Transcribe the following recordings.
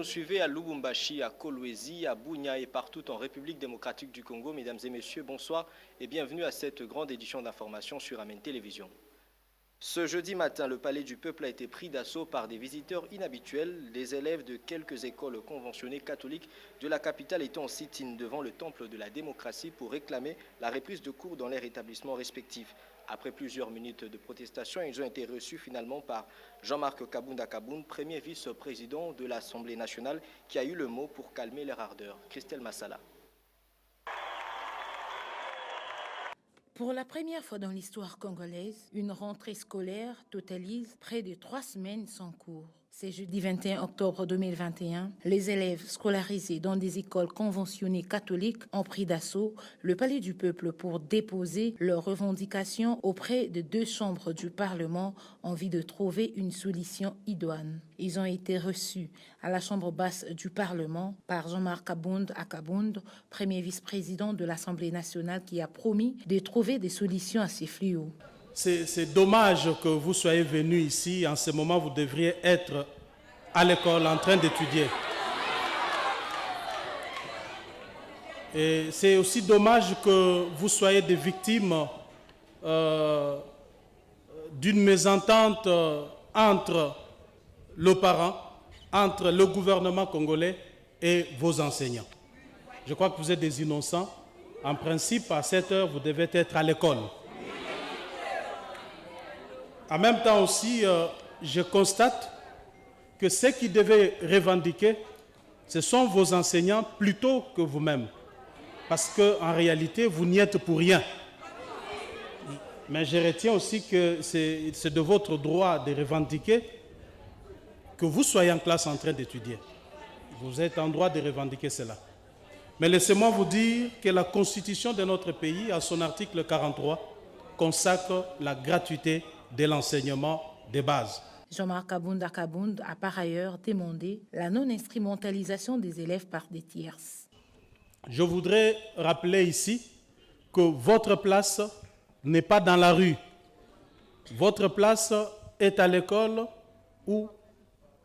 suivez à Lubumbashi, à Kolwezi, à Bunia et partout en République démocratique du Congo. Mesdames et messieurs, bonsoir et bienvenue à cette grande édition d'information sur Amen Télévision. Ce jeudi matin, le Palais du Peuple a été pris d'assaut par des visiteurs inhabituels, des élèves de quelques écoles conventionnées catholiques de la capitale étant en sit-in devant le temple de la démocratie pour réclamer la reprise de cours dans leurs établissements respectifs. Après plusieurs minutes de protestation, ils ont été reçus finalement par Jean-Marc Kabunda Kaboun, premier vice-président de l'Assemblée nationale, qui a eu le mot pour calmer leur ardeur. Christelle Massala. Pour la première fois dans l'histoire congolaise, une rentrée scolaire totalise près de 3 semaines sans cours. C'est jeudi 21 octobre 2021. Les élèves scolarisés dans des écoles conventionnées catholiques ont pris d'assaut le Palais du Peuple pour déposer leurs revendications auprès de 2 chambres du Parlement en vue de trouver une solution idoine. Ils ont été reçus à la chambre basse du Parlement par Jean-Marc Kabound, premier vice-président de l'Assemblée nationale qui a promis de trouver des solutions à ces fléaux. C'est dommage que vous soyez venus ici. En ce moment, vous devriez être à l'école en train d'étudier. Et c'est aussi dommage que vous soyez des victimes d'une mésentente entre le parent, entre le gouvernement congolais et vos enseignants. Je crois que vous êtes des innocents. En principe, à 7 heures, vous devez être à l'école. En même temps aussi, je constate que ceux qui devaient revendiquer, ce sont vos enseignants plutôt que vous-même. Parce qu'en réalité, vous n'y êtes pour rien. Mais je retiens aussi que c'est de votre droit de revendiquer que vous soyez en classe en train d'étudier. Vous êtes en droit de revendiquer cela. Mais laissez-moi vous dire que la Constitution de notre pays, à son article 43, consacre la gratuité de l'enseignement de base. Jean-Marc Kabunda Kabound a par ailleurs demandé la non-instrumentalisation des élèves par des tierces. Je voudrais rappeler ici que votre place n'est pas dans la rue. Votre place est à l'école ou,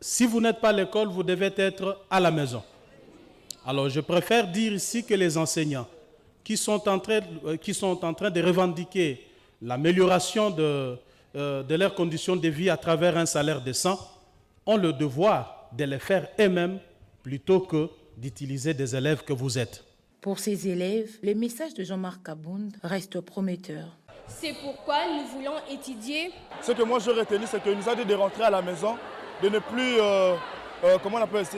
si vous n'êtes pas à l'école, vous devez être à la maison. Alors je préfère dire ici que les enseignants qui sont en train de revendiquer l'amélioration de leurs conditions de vie à travers un salaire décent, ont le devoir de le faire eux-mêmes plutôt que d'utiliser des élèves que vous êtes. Pour ces élèves, le message de Jean-Marc Kabound reste prometteur. C'est pourquoi nous voulons étudier. Ce que moi je retenu, c'est qu'il nous a dit de rentrer à la maison, de ne plus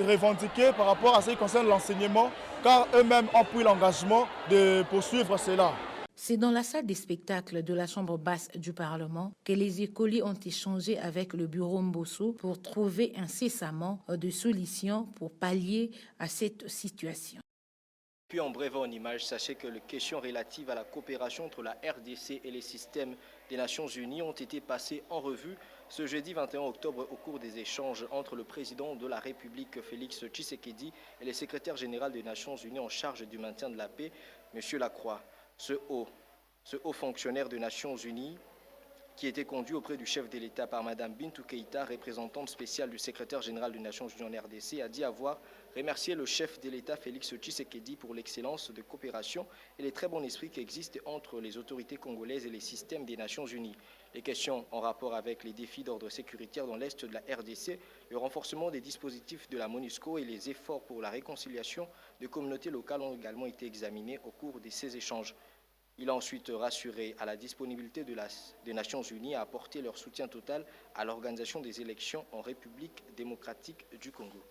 revendiquer par rapport à ce qui concerne l'enseignement, car eux-mêmes ont pris l'engagement de poursuivre cela. C'est dans la salle des spectacles de la chambre basse du Parlement que les écoliers ont échangé avec le bureau Mbosso pour trouver incessamment des solutions pour pallier à cette situation. Puis en bref en images, sachez que les questions relatives à la coopération entre la RDC et les systèmes des Nations Unies ont été passées en revue ce jeudi 21 octobre au cours des échanges entre le président de la République Félix Tshisekedi et le secrétaire général des Nations Unies en charge du maintien de la paix, M. Lacroix. Ce haut fonctionnaire des Nations Unies, qui était conduit auprès du chef de l'État par Mme Bintou Keïta, représentante spéciale du secrétaire général des Nations Unies en RDC, a dit avoir remercié le chef de l'État Félix Tshisekedi pour l'excellence de coopération et les très bons esprits qui existent entre les autorités congolaises et les systèmes des Nations Unies. Les questions en rapport avec les défis d'ordre sécuritaire dans l'Est de la RDC, le renforcement des dispositifs de la MONUSCO et les efforts pour la réconciliation des communautés locales ont également été examinés au cours de ces échanges. Il a ensuite rassuré à la disponibilité des Nations Unies à apporter leur soutien total à l'organisation des élections en République démocratique du Congo.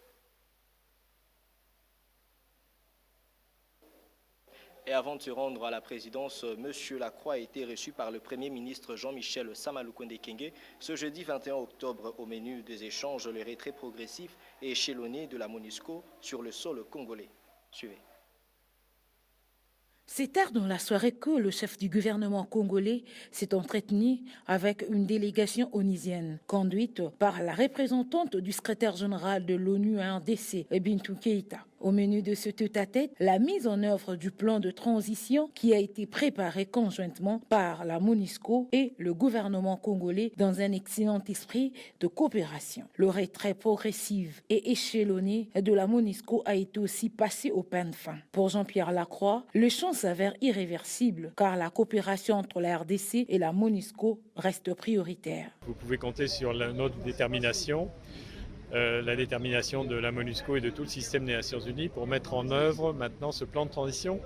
Et avant de se rendre à la présidence, M. Lacroix a été reçu par le Premier ministre Jean-Michel Sama-Lukonde Kyenge ce jeudi 21 octobre au menu des échanges, le retrait progressif et échelonné de la MONUSCO sur le sol congolais. Suivez. C'est tard dans la soirée que le chef du gouvernement congolais s'est entretenu avec une délégation onusienne, conduite par la représentante du secrétaire général de l'ONU à RDC, Bintou Keïta. Au menu de ce tête-à-tête, la mise en œuvre du plan de transition qui a été préparé conjointement par la MONUSCO et le gouvernement congolais dans un excellent esprit de coopération. Le retrait progressif et échelonné de la MONUSCO a été aussi passé au pain de fin. Pour Jean-Pierre Lacroix, le champ s'avère irréversible car la coopération entre la RDC et la MONUSCO reste prioritaire. Vous pouvez compter sur notre détermination, la détermination de la MONUSCO et de tout le système des Nations Unies pour mettre en œuvre maintenant ce plan de transition.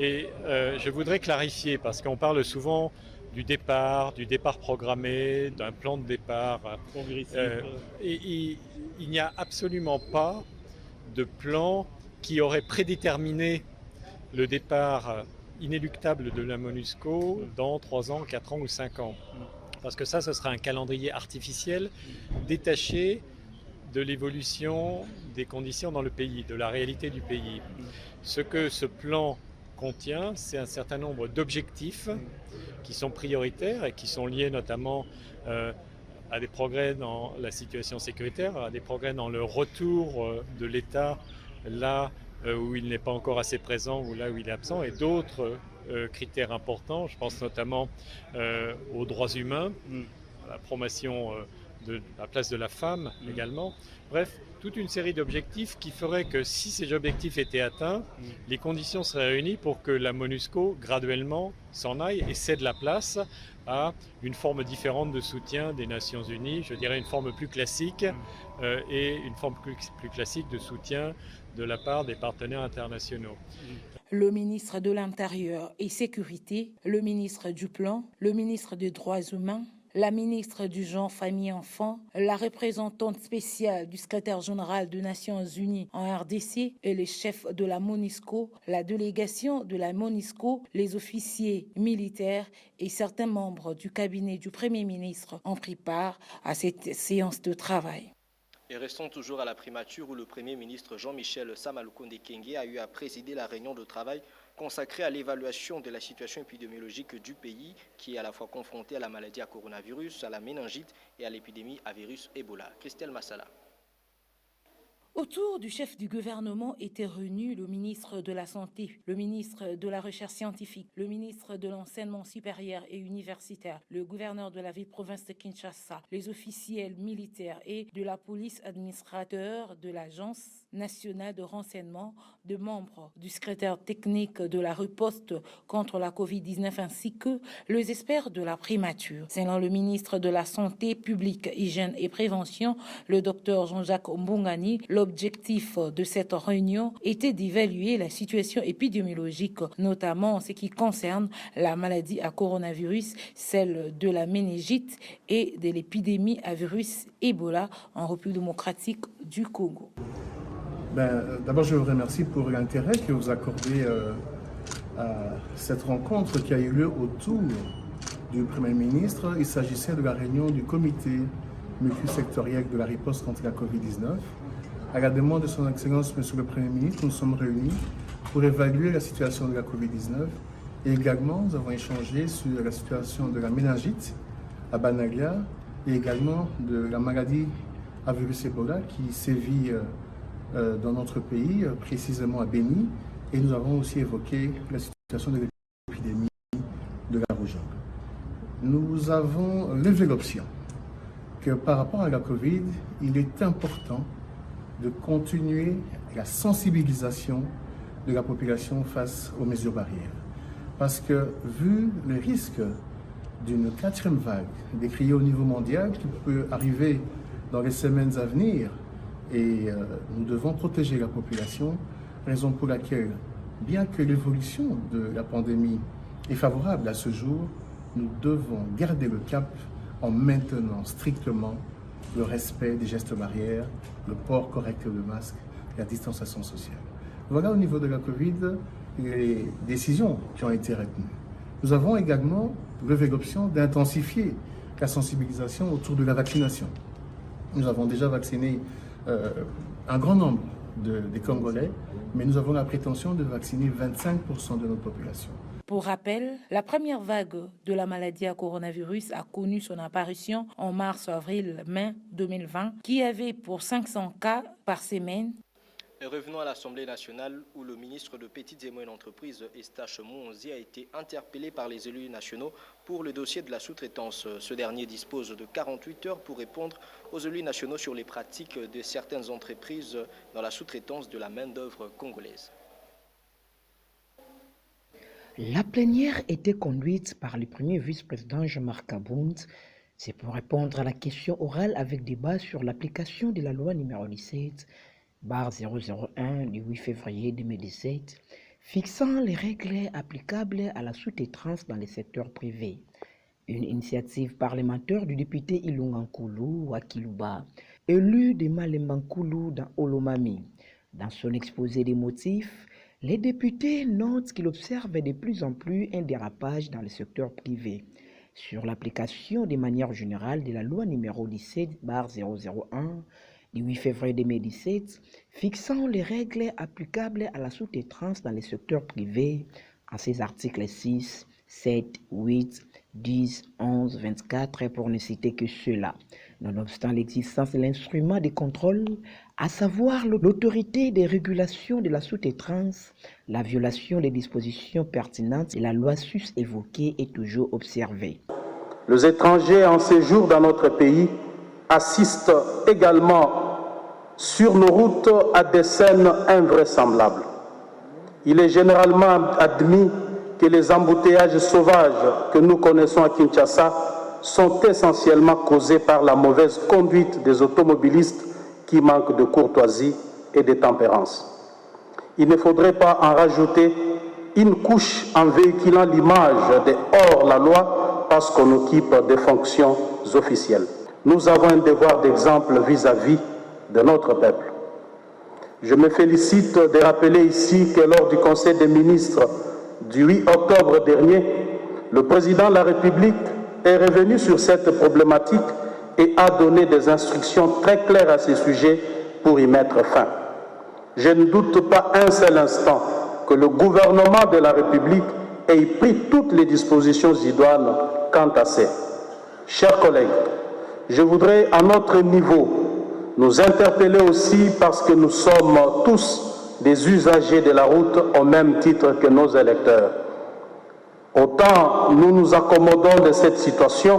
Et je voudrais clarifier, parce qu'on parle souvent du départ programmé, d'un plan de départ. Il n'y a absolument pas de plan qui aurait prédéterminé le départ inéluctable de la MONUSCO dans 3 ans, 4 ans ou 5 ans. Parce que ça, ce sera un calendrier artificiel détaché de l'évolution des conditions dans le pays, de la réalité du pays. Ce que ce plan contient, c'est un certain nombre d'objectifs qui sont prioritaires et qui sont liés notamment à des progrès dans la situation sécuritaire, à des progrès dans le retour de l'État là où il n'est pas encore assez présent ou là où il est absent, et d'autres critères importants. Je pense notamment aux droits humains, à la promotion de la place de la femme également. Bref, toute une série d'objectifs qui feraient que si ces objectifs étaient atteints, les conditions seraient réunies pour que la MONUSCO graduellement s'en aille et cède la place à une forme différente de soutien des Nations Unies, je dirais une forme plus classique et une forme plus classique de soutien de la part des partenaires internationaux. Le ministre de l'Intérieur et Sécurité, le ministre du Plan, le ministre des Droits humains, la ministre du Genre, Famille et Enfants, la représentante spéciale du secrétaire général des Nations Unies en RDC et les chefs de la MONUSCO, la délégation de la MONUSCO, les officiers militaires et certains membres du cabinet du Premier ministre ont pris part à cette séance de travail. Et restons toujours à la primature où le Premier ministre Jean-Michel Samalukonde Kyenge a eu à présider la réunion de travail consacrée à l'évaluation de la situation épidémiologique du pays qui est à la fois confronté à la maladie à coronavirus, à la méningite et à l'épidémie à virus Ebola. Christelle Massala. Autour du chef du gouvernement étaient réunis le ministre de la Santé, le ministre de la Recherche scientifique, le ministre de l'Enseignement supérieur et universitaire, le gouverneur de la ville-province de Kinshasa, les officiels militaires et de la police, administrateurs de l'Agence nationale de renseignement, de membres du secrétaire technique de la riposte contre la COVID-19 ainsi que les experts de la primature. Selon le ministre de la Santé publique, Hygiène et Prévention, le docteur Jean-Jacques Mbungani, l'objectif de cette réunion était d'évaluer la situation épidémiologique, notamment en ce qui concerne la maladie à coronavirus, celle de la méningite et de l'épidémie à virus Ebola en République démocratique du Congo. D'abord, je vous remercie pour l'intérêt que vous accordez à cette rencontre qui a eu lieu autour du Premier ministre. Il s'agissait de la réunion du comité multisectoriel de la riposte contre la COVID-19. À la demande de son Excellence, Monsieur le Premier ministre, nous sommes réunis pour évaluer la situation de la COVID-19 et également nous avons échangé sur la situation de la méningite à Banaglia et également de la maladie à virus Ebola qui sévit dans notre pays, précisément à Béni, et nous avons aussi évoqué la situation de l'épidémie de la rougeole. Nous avons levé l'option que par rapport à la COVID, il est important de continuer la sensibilisation de la population face aux mesures barrières. Parce que vu le risque d'une 4e vague décriée au niveau mondial qui peut arriver dans les semaines à venir, et nous devons protéger la population, raison pour laquelle, bien que l'évolution de la pandémie est favorable à ce jour, nous devons garder le cap en maintenant strictement le respect des gestes barrières, le port correct de masque, la distanciation sociale. Voilà au niveau de la Covid les décisions qui ont été retenues. Nous avons également levé l'option d'intensifier la sensibilisation autour de la vaccination. Nous avons déjà vacciné un grand nombre des Congolais, mais nous avons la prétention de vacciner 25% de notre population. Pour rappel, la première vague de la maladie à coronavirus a connu son apparition en mars, avril, mai 2020, qui avait pour 500 cas par semaine. Et revenons à l'Assemblée nationale où le ministre de Petites et Moyennes Entreprises, Eustache Muhonzi, a été interpellé par les élus nationaux pour le dossier de la sous-traitance. Ce dernier dispose de 48 heures pour répondre aux élus nationaux sur les pratiques de certaines entreprises dans la sous-traitance de la main-d'œuvre congolaise. La plénière était conduite par le premier vice-président Jean-Marc Abound. C'est pour répondre à la question orale avec débat sur l'application de la loi numéro 17/001 du 8 février 2017 fixant les règles applicables à la sous-traitance dans les secteurs privés. Une initiative parlementaire du député Ilunga-Nkulu Wakiluba, élu de Malemba-Nkulu dans Olomami. Dans son exposé des motifs, les députés notent qu'il observe de plus en plus un dérapage dans le secteur privé sur l'application de manière générale de la loi numéro 17/001 du 8 février 2017 fixant les règles applicables à la sous-traitance dans les secteurs privés en ses articles 6, 7, 8, 10, 11, 24 pour ne citer que ceux-là. Nonobstant l'existence de l'instrument de contrôle, à savoir l'autorité de régulation de la sous-traitance, la violation des dispositions pertinentes de la loi sus-évoquée est toujours observée. Les étrangers en séjour dans notre pays assistent également sur nos routes à des scènes invraisemblables. Il est généralement admis que les embouteillages sauvages que nous connaissons à Kinshasa sont essentiellement causés par la mauvaise conduite des automobilistes qui manquent de courtoisie et de tempérance. Il ne faudrait pas en rajouter une couche en véhiculant l'image de hors-la-loi parce qu'on occupe des fonctions officielles. Nous avons un devoir d'exemple vis-à-vis de notre peuple. Je me félicite de rappeler ici que lors du Conseil des ministres du 8 octobre dernier, le président de la République est revenu sur cette problématique et a donné des instructions très claires à ce sujet pour y mettre fin. Je ne doute pas un seul instant que le gouvernement de la République ait pris toutes les dispositions idoines quant à ça. Chers collègues, je voudrais à notre niveau nous interpeller aussi parce que nous sommes tous des usagers de la route au même titre que nos électeurs. Autant nous nous accommodons de cette situation,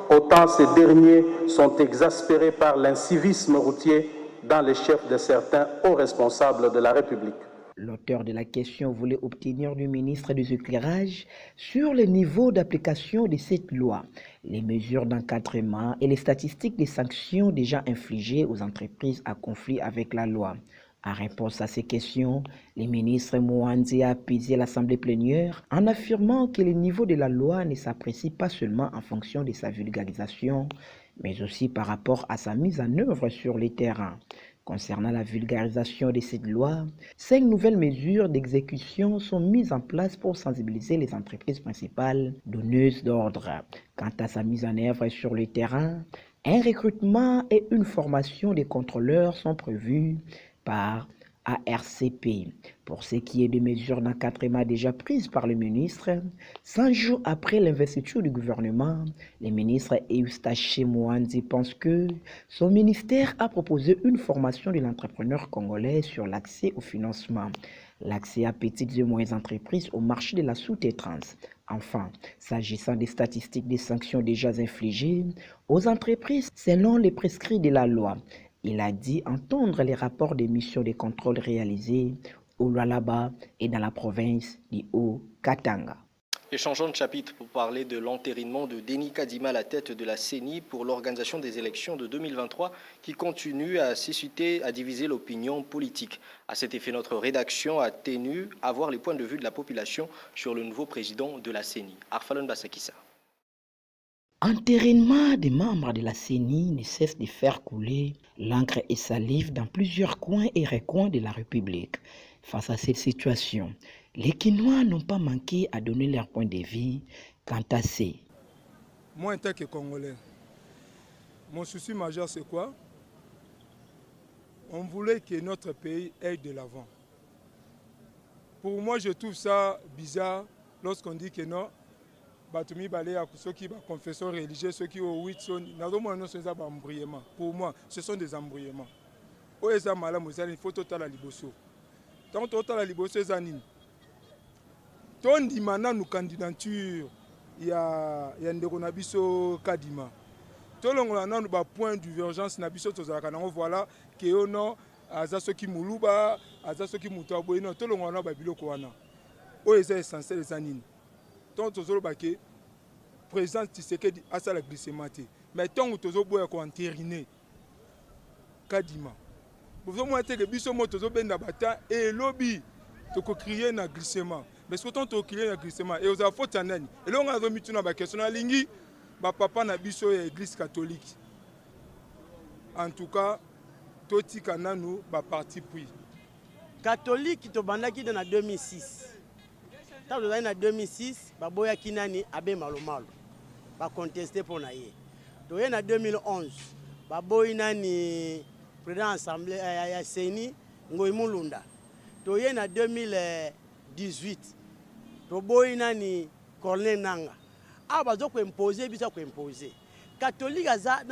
autant ces derniers sont exaspérés par l'incivisme routier dans les chefs de certains hauts responsables de la République. L'auteur de la question voulait obtenir du ministre des éclairages sur le niveau d'application de cette loi, les mesures d'encadrement et les statistiques des sanctions déjà infligées aux entreprises à conflit avec la loi. En réponse à ces questions, le ministre Muhonzi a appaisé l'Assemblée plénière en affirmant que le niveau de la loi ne s'apprécie pas seulement en fonction de sa vulgarisation, mais aussi par rapport à sa mise en œuvre sur le terrain. Concernant la vulgarisation de cette loi, 5 nouvelles mesures d'exécution sont mises en place pour sensibiliser les entreprises principales donneuses d'ordre. Quant à sa mise en œuvre sur le terrain, un recrutement et une formation des contrôleurs sont prévus par ARCP. Pour ce qui est des mesures d'encadrement déjà prises par le ministre, 100 jours après l'investiture du gouvernement, le ministre Eustache Muhonzi pense que son ministère a proposé une formation de l'entrepreneur congolais sur l'accès au financement, l'accès à petites et moyennes entreprises au marché de la sous-traitance. Enfin, s'agissant des statistiques des sanctions déjà infligées aux entreprises selon les prescrits de la loi, il a dit entendre les rapports des missions de contrôle réalisés au Lualaba et dans la province du Haut-Katanga. Et changeons de chapitre pour parler de l'entérinement de Denis Kadima à la tête de la CENI pour l'organisation des élections de 2023 qui continue à susciter, à diviser l'opinion politique. À cet effet, notre rédaction a tenu à voir les points de vue de la population sur le nouveau président de la CENI, Arfalon Bassakissa. Entérinement des membres de la CENI ne cesse de faire couler l'encre et salive dans plusieurs coins et recoins de la République. Face à cette situation, les Kinois n'ont pas manqué à donner leur point de vue quant à ces. Moi, en tant que Congolais, mon souci majeur, c'est quoi? On voulait que notre pays aille de l'avant. Pour moi, je trouve ça bizarre lorsqu'on dit que non, ceux qui ont confession religieuse, ceux qui ont 8 sont. Pour moi, ce sont des embrouillements. oyo eza malamu eza nini fo totala liboso ntango totala liboso eza nini tondima nanu candidature ya ndeko na biso Kadima tolongola nanu bapoint divergence na biso tozalaka nango voilà ke yo no aza soki muluba aza soki moto aboyi no tolongola na babiloko wana oyo eza essentiel eza nini ntango tozoloba ke président Tshisekedi asala glissement te mais ntango tozoboya koanterine Kadima bozomona te ke biso mo tozobenda bata elobi tokokrie na glissement mais que tant tokokrie na glissement et oza faute ya nani elongo azomituna bakestion alingi bapapa na biso ya église catholique en tout cas totika nanu baparti pris catholique tobandaki na 2006 ntango tozali na 2006 baboyaki nani abe malomalo baconteste mpo na ye toye na 2011 baboyi nani président assemblée ya seni Ngoyi Mulunda toye na 2018 toboyi nani Corneille Nanga awa bazo koimpose biso koimpose catholique aza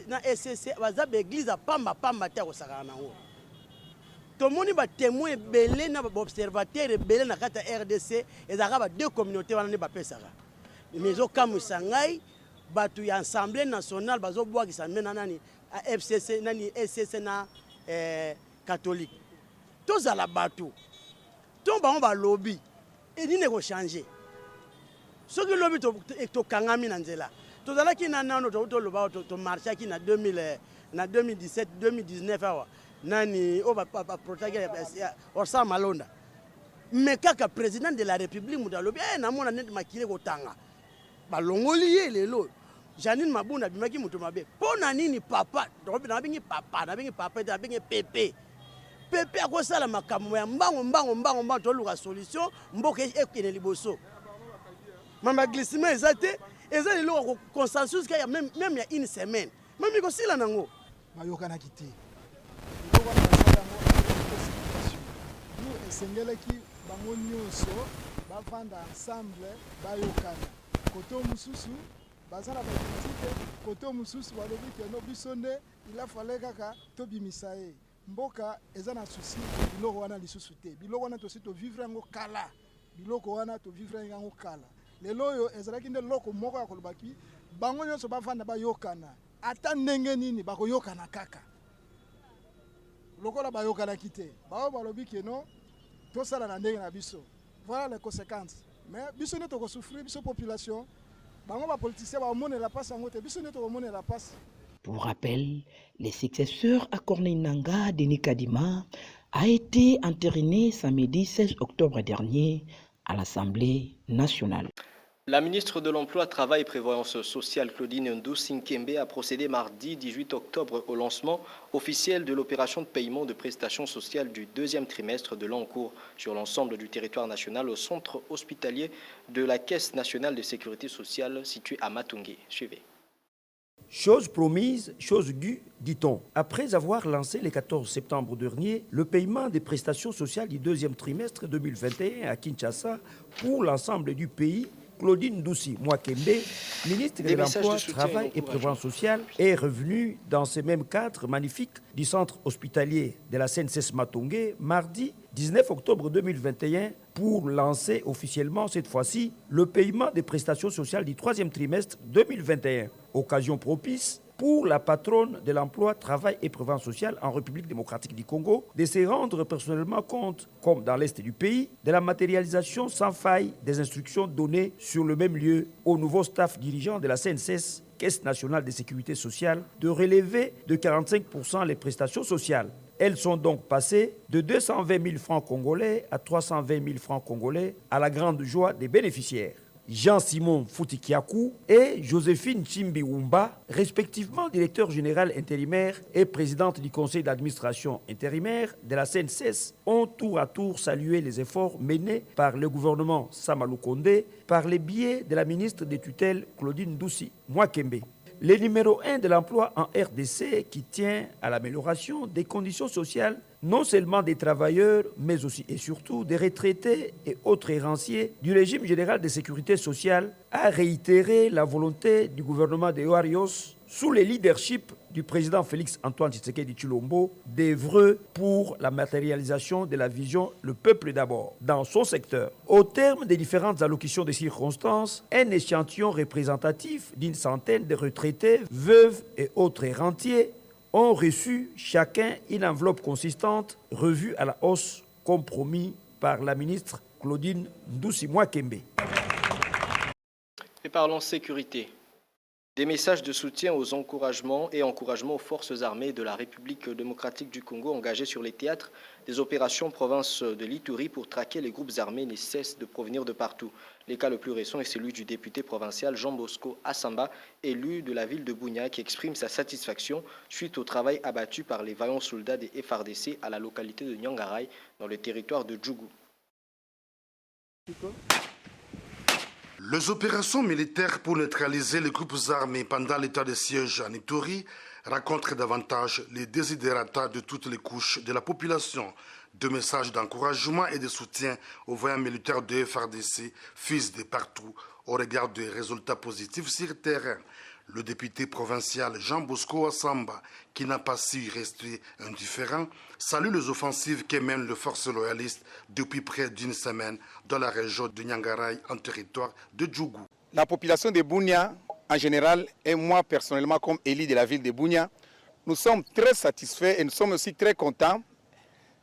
na SCC baza baeglise pamba te akosakana nango tomoni batémoin ebele na baobservateur ebele na kati ya RDC ezalaka ba2 communauté wana nde bapesaka mais ezokamwisa ngai bato ya assemblée nationale bazobwakisa mpe na nani FCC nani SCC na catholique tozala bato to bango balobi enini ekochange soki lobi tokangami na nzela tozalaki na nano toloba tomarchaki na 2017 2019 awa nani o baprotaki Orsa Malonda mais kaka président de la république mutu alobi namona neti makile kotanga balongoli ye lelo Janine Mabunda bimaki mutu mabe mpo na nini papa nabengi papa te nabengi pepe akosala makambo ya mbango toluka solution mboka ekene liboso mama glissement eza te eza lelo consensus kaya même ya une semaine même ikosila nango bayokanaki te esengelaki bango nyonso bavanda ensemble bayokana koto mosusu baza na bakritike koto mosusu balobi keno biso nde ilafale kaka tobimisa ye mboka eza na susi biloko wana lisusu te biloko wana tosi tovivre yango kala biloko wana tovivre yango kala lelo oyo ezalaki nde loko moko ya kolobaki bango nyonso bavanda bayokana ata ndenge nini bakoyokana kaka lokola bayokanaki te bao balobi keno tosala na ndenge na biso voilà les conséquences mais biso nde tokosouffrir biso population bango bapoliticien baomonela mpasi yango te biso nde tokomonela mpasi. Pour rappel, le successeur à Corneille Nanga, Denis Kadima, a été entériné samedi 16 octobre dernier à l'Assemblée nationale. La ministre de l'Emploi, Travail et Prévoyance sociale, Claudine Ndoussi Nkembe, a procédé mardi 18 octobre au lancement officiel de l'opération de paiement de prestations sociales du deuxième trimestre de l'an en cours sur l'ensemble du territoire national au centre hospitalier de la Caisse nationale de sécurité sociale situé à Matungé. Suivez. Chose promise, chose due, dit-on. Après avoir lancé le 14 septembre dernier le paiement des prestations sociales du deuxième trimestre 2021 à Kinshasa pour l'ensemble du pays, Claudine Ndoussi Mwakembe, ministre de l'Emploi, Travail et Prévoyance sociale, est revenue dans ce même cadre magnifique du centre hospitalier de la CNSS Matungé mardi 19 octobre 2021 pour lancer officiellement cette fois-ci le paiement des prestations sociales du troisième trimestre 2021. Occasion propice pour la patronne de l'emploi, travail et prévoyance sociale en République démocratique du Congo de se rendre personnellement compte, comme dans l'Est du pays, de la matérialisation sans faille des instructions données sur le même lieu au nouveau staff dirigeant de la CNSS, Caisse nationale de sécurité sociale, de relever de 45% les prestations sociales. Elles sont donc passées de 220 000 francs congolais à 320 000 francs congolais à la grande joie des bénéficiaires. Jean-Simon Foutikiakou et Joséphine Chimbiwumba, respectivement directeur général intérimaire et présidente du conseil d'administration intérimaire de la CNSS, ont tour à tour salué les efforts menés par le gouvernement Samalou Kondé par le biais de la ministre des tutelles Claudine Ndoussi Mwakembe. Le numéro 1 de l'emploi en RDC qui tient à l'amélioration des conditions sociales, non seulement des travailleurs, mais aussi et surtout des retraités et autres héranciers du régime général de sécurité sociale, a réitéré la volonté du gouvernement de Ouarios, sous le leadership du président Félix-Antoine Tshisekedi Tshilombo, d'œuvrer pour la matérialisation de la vision « Le peuple d'abord » dans son secteur. Au terme des différentes allocutions de circonstances, un échantillon représentatif d'une centaine de retraités, veuves et autres rentiers ont reçu chacun une enveloppe consistante revue à la hausse comme promis par la ministre Claudine Ndoussi-Mwakembe. Et parlons sécurité. Des messages de soutien aux encouragements aux forces armées de la République démocratique du Congo engagées sur les théâtres des opérations province de l'Ituri pour traquer les groupes armés ne cessent de provenir de partout. Le cas le plus récent est celui du député provincial Jean Bosco Assamba, élu de la ville de Bunia, qui exprime sa satisfaction suite au travail abattu par les vaillants soldats des FARDC à la localité de Nyangaray, dans le territoire de Djougou. Les opérations militaires pour neutraliser les groupes armés pendant l'état de siège en Ituri rencontrent davantage les desiderata de toutes les couches de la population. Deux messages d'encouragement et de soutien aux voyants militaires de FARDC fusent de partout au regard des résultats positifs sur le terrain. Le député provincial Jean Bosco Assamba, qui n'a pas su rester indifférent, salue les offensives que mènent les forces loyalistes depuis près d'une semaine dans la région de Nyangaray, en territoire de Djougou. La population de Bunia, en général, et moi personnellement comme élu de la ville de Bunia, nous sommes très satisfaits et nous sommes aussi très contents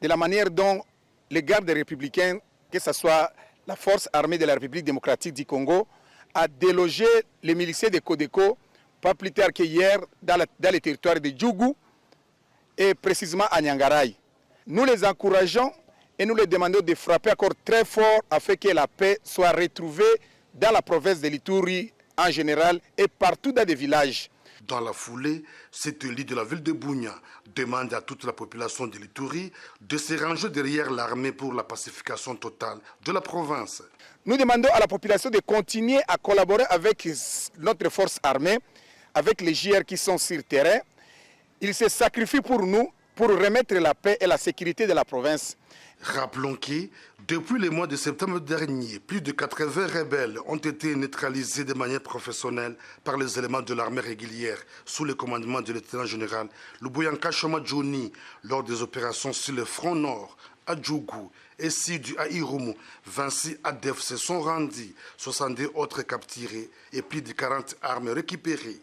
de la manière dont les gardes républicains, que ce soit la force armée de la République démocratique du Congo, a délogé les miliciens de Codeco pas plus tard qu'hier dans les territoires de Djougou et précisément à Nyangaray. Nous les encourageons et nous les demandons de frapper encore très fort afin que la paix soit retrouvée dans la province de l'Ituri en général et partout dans des villages. Dans la foulée, cet élu de la ville de Bunia demande à toute la population de l'Ituri de se ranger derrière l'armée pour la pacification totale de la province. Nous demandons à la population de continuer à collaborer avec notre force armée, avec les JR qui sont sur le terrain. Ils se sacrifient pour nous, pour remettre la paix et la sécurité de la province. Rappelons que, depuis le mois de septembre dernier, plus de 80 rebelles ont été neutralisés de manière professionnelle par les éléments de l'armée régulière, sous le commandement du lieutenant-général Luboyanka Choma Johnny, lors des opérations sur le front nord, à Djougou et sud à Irumu. 26 ADF se sont rendus, 62 autres capturés et plus de 40 armes récupérées.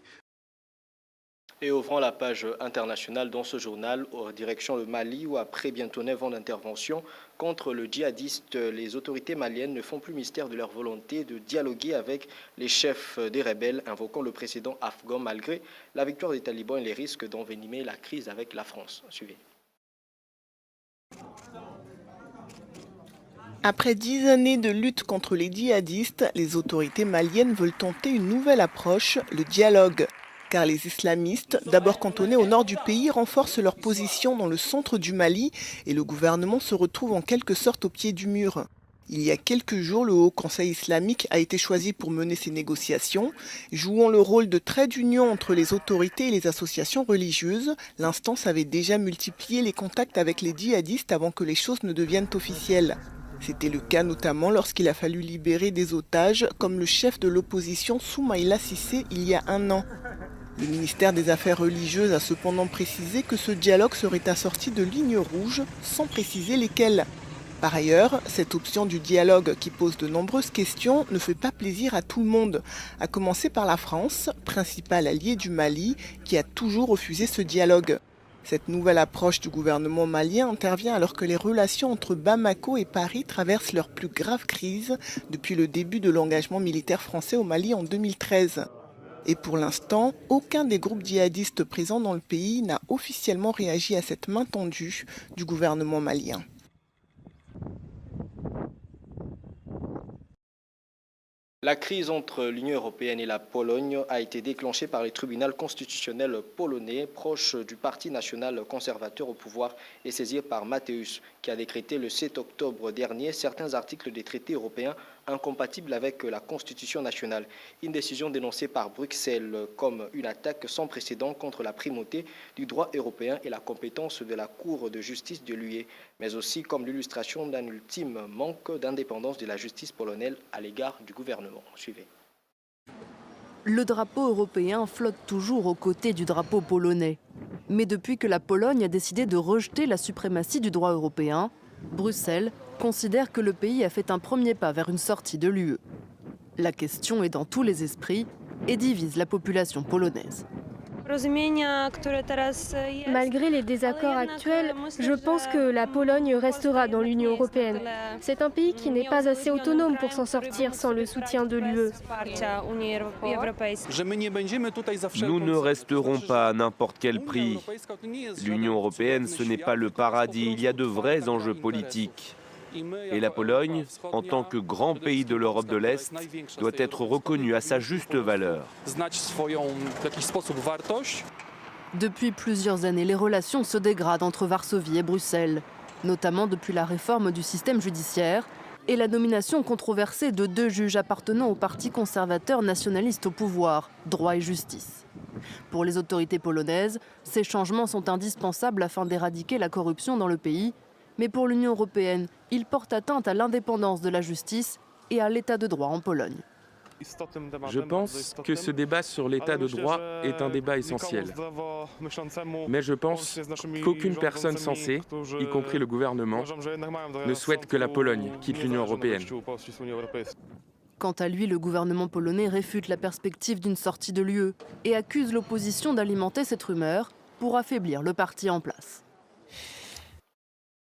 Et ouvrant la page internationale dans ce journal, en direction le Mali, où après bientôt 9 ans d'intervention contre le djihadiste, les autorités maliennes ne font plus mystère de leur volonté de dialoguer avec les chefs des rebelles, invoquant le précédent afghan malgré la victoire des talibans et les risques d'envenimer la crise avec la France. Suivez. Après 10 années de lutte contre les djihadistes, les autorités maliennes veulent tenter une nouvelle approche, le dialogue. Car les islamistes, d'abord cantonnés au nord du pays, renforcent leur position dans le centre du Mali et le gouvernement se retrouve en quelque sorte au pied du mur. Il y a quelques jours, le Haut Conseil islamique a été choisi pour mener ces négociations. Jouant le rôle de trait d'union entre les autorités et les associations religieuses, l'instance avait déjà multiplié les contacts avec les djihadistes avant que les choses ne deviennent officielles. C'était le cas notamment lorsqu'il a fallu libérer des otages, comme le chef de l'opposition Soumaïla Cissé il y a 1 an. Le ministère des Affaires religieuses a cependant précisé que ce dialogue serait assorti de lignes rouges, sans préciser lesquelles. Par ailleurs, cette option du dialogue qui pose de nombreuses questions ne fait pas plaisir à tout le monde, à commencer par la France, principal allié du Mali, qui a toujours refusé ce dialogue. Cette nouvelle approche du gouvernement malien intervient alors que les relations entre Bamako et Paris traversent leur plus grave crise depuis le début de l'engagement militaire français au Mali en 2013. Et pour l'instant, aucun des groupes djihadistes présents dans le pays n'a officiellement réagi à cette main tendue du gouvernement malien. La crise entre l'Union européenne et la Pologne a été déclenchée par le tribunal constitutionnel polonais, proche du Parti national conservateur au pouvoir et saisi par Mateusz, qui a décrété le 7 octobre dernier certains articles des traités européens incompatibles avec la Constitution nationale. Une décision dénoncée par Bruxelles comme une attaque sans précédent contre la primauté du droit européen et la compétence de la Cour de justice de l'UE, mais aussi comme l'illustration d'un ultime manque d'indépendance de la justice polonaise à l'égard du gouvernement. Suivez. Le drapeau européen flotte toujours aux côtés du drapeau polonais. Mais depuis que la Pologne a décidé de rejeter la suprématie du droit européen, Bruxelles considère que le pays a fait un premier pas vers une sortie de l'UE. La question est dans tous les esprits et divise la population polonaise. Malgré les désaccords actuels, je pense que la Pologne restera dans l'Union européenne. C'est un pays qui n'est pas assez autonome pour s'en sortir sans le soutien de l'UE. Nous ne resterons pas à n'importe quel prix. L'Union européenne, ce n'est pas le paradis, il y a de vrais enjeux politiques. Et la Pologne, en tant que grand pays de l'Europe de l'Est, doit être reconnue à sa juste valeur. Depuis plusieurs années, les relations se dégradent entre Varsovie et Bruxelles, notamment depuis la réforme du système judiciaire et la nomination controversée de 2 juges appartenant au parti conservateur nationaliste au pouvoir, Droit et Justice. Pour les autorités polonaises, ces changements sont indispensables afin d'éradiquer la corruption dans le pays. Mais pour l'Union européenne, il porte atteinte à l'indépendance de la justice et à l'état de droit en Pologne. Je pense que ce débat sur l'état de droit est un débat essentiel. Mais je pense qu'aucune personne sensée, y compris le gouvernement, ne souhaite que la Pologne quitte l'Union européenne. Quant à lui, le gouvernement polonais réfute la perspective d'une sortie de l'UE et accuse l'opposition d'alimenter cette rumeur pour affaiblir le parti en place.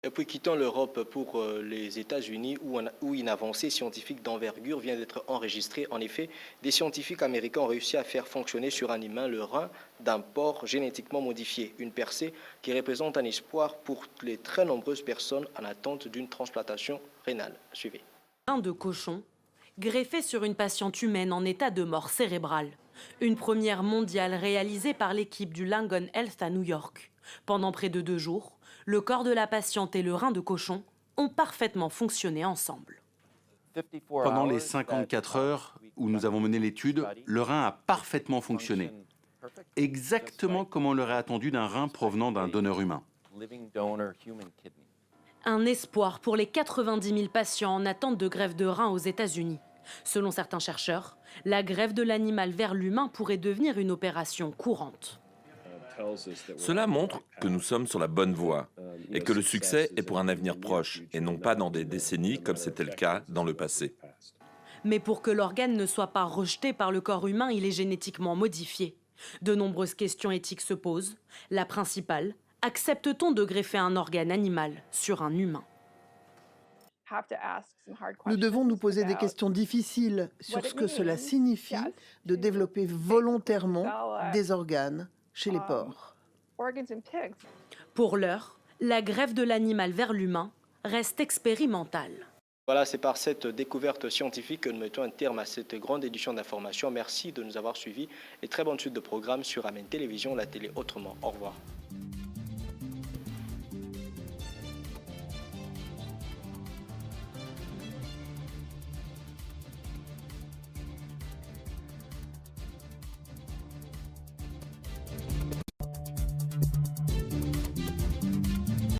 Et puis quittant l'Europe pour les États-Unis où une avancée scientifique d'envergure vient d'être enregistrée. En effet, des scientifiques américains ont réussi à faire fonctionner sur un humain le rein d'un porc génétiquement modifié. Une percée qui représente un espoir pour les très nombreuses personnes en attente d'une transplantation rénale. Suivez. Un de cochon greffé sur une patiente humaine en état de mort cérébrale. Une première mondiale réalisée par l'équipe du Langone Health à New York. Pendant près de 2 jours, le corps de la patiente et le rein de cochon ont parfaitement fonctionné ensemble. Pendant les 54 heures où nous avons mené l'étude, le rein a parfaitement fonctionné. Exactement comme on l'aurait attendu d'un rein provenant d'un donneur humain. Un espoir pour les 90 000 patients en attente de greffe de rein aux États-Unis. Selon certains chercheurs, la greffe de l'animal vers l'humain pourrait devenir une opération courante. Cela montre que nous sommes sur la bonne voie et que le succès est pour un avenir proche et non pas dans des décennies comme c'était le cas dans le passé. Mais pour que l'organe ne soit pas rejeté par le corps humain, il est génétiquement modifié. De nombreuses questions éthiques se posent. La principale, accepte-t-on de greffer un organe animal sur un humain ? Nous devons nous poser des questions difficiles sur ce que cela signifie de développer volontairement des organes chez les porcs. Pour l'heure, la greffe de l'animal vers l'humain reste expérimentale. Voilà, c'est par cette découverte scientifique que nous mettons un terme à cette grande édition d'information. Merci de nous avoir suivis et très bonne suite de programme sur Amen Télévision, la télé autrement. Au revoir.